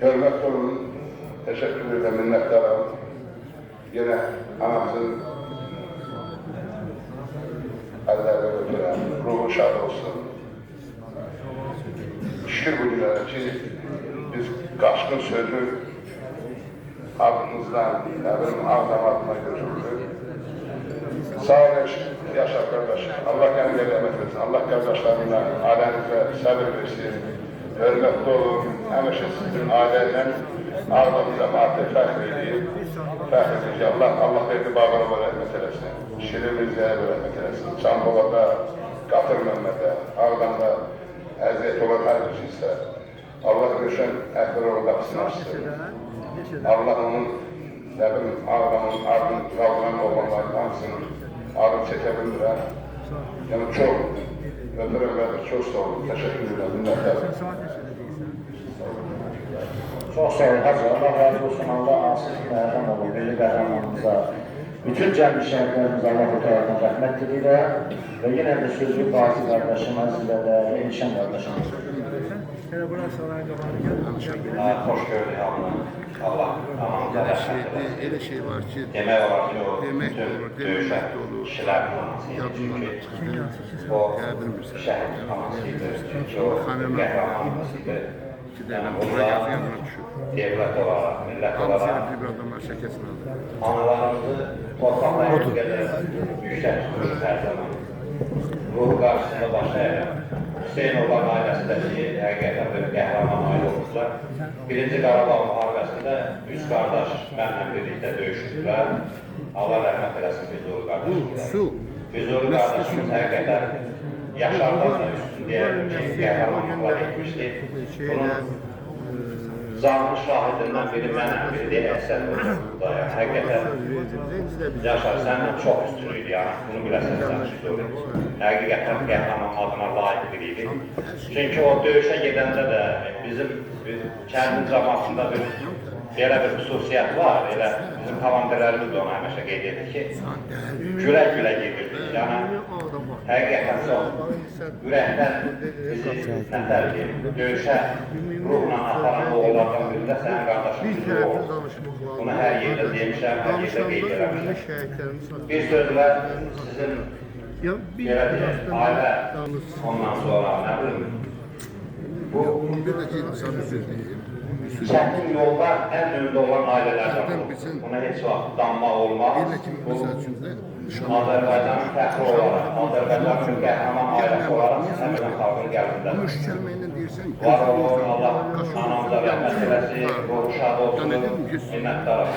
Hörmətli olun, teşekkür ederim, minnettarım. Yine anamızın əllərdə ötürəm, ruhu şad olsun. Şükür bu günlərə ki, biz qaçqın sözü ardımızdan, ağzam adına götürdük. Sağ ol, yaşa kardeş, Allah kendine rahmet etsin, Allah kardeşlerimle, ailenize sabır versin. Hörmətli olun, həmişə sizin ailələ Ağdam cəmaatı fəxr edib, Allah verdi Bağırova rəhmət eləsin, Şirin Rizəyə rəhmət eləsin, Çambolada, Qatır Məhmədə, Ağdamda əziyyət olan hər bir cinsə, Allah Rüşən Əhdir qapısını açsın, Allah onun Ağdamın ardın qaldıran oğlanlarını ansın, arın çəkə bildirən, yəni çox öpürəm və çox sağ olun, təşəkkür edirəm, minnətlərim. Çox sağ olun, Hacı. Allah razı olsun. Allah asıl qəhrəman olun, milli qəhrəmanımıza, bütün cəmi şəhərlərimiz Allah bu tarafından rəhmət diləyirəm və yenə də sözlü Qazi qardaşıma, sizə də Elişən qardaşıma. Hoş gördük Allah anamıza rəhmət eləsin. Elə şey var ki, demək olar ki, o bütün döyüşə kişilər çünki o şəhid anası idi, çünki o qəhrəmanımız idi. Yəni, bunlar devlət olaraq, millət olaraq analarımızı torpaqlarımız qədər yüksək tuturuz hər zaman. Ruhu qarşısında baş əyirəm. Hüseynovlar ailəsindəki həqiqətən bir qəhrəman ailə olmuşlar. Birinci Qarabağ müharibəsində 3 qardaş mənlə birlikdə döyüşdülər. Allah rəhmət eləsin Füzuli qardaşımız. Füzuli qardaşımız həqiqətən yaşardan da üstün deyəlim ki, qəhrəmanlıqlar etmişdi. Bunun canlı şahidindən biri mənəm, biri deyil Əsəd olacaqda. Həqiqətən Yaşar səndən çox üstün idi, bunu biləsən sən Füzuli. Həqiqətən qəhrəman adına layiq biriydi. Çünki o döyüşə gedəndə də bizim kəndin cəmatında belə bir xüsusiyyət var, elə bizim komandirlərimiz də ona həmişə qeyd edir ki, gülə-gülə gedirdik. Yəni, həqiqətən çox ürəkdən bizi nətər ki, döyüşə ruhla aparan oğullardan birində sənin qardaşın bizi olur. Bunu hər yerdə demişəm, hər yerdə qeyd eləmişəm. Bir sözlə sizin belə deyək, ailə ondan sonra nə bilim, bu çətin yolda ən öndə olan ailələrdən olur. Buna heç vaxt danmaq olmaz. Bu, Azərbaycanın fəxri olaraq, Azərbaycanın qəhrəman ailəsi olaraq həmən xalqın qəlbindədir. Var olun, Allah anamıza rəhmət eləsin, ruhu şad olsun, minnətdarım.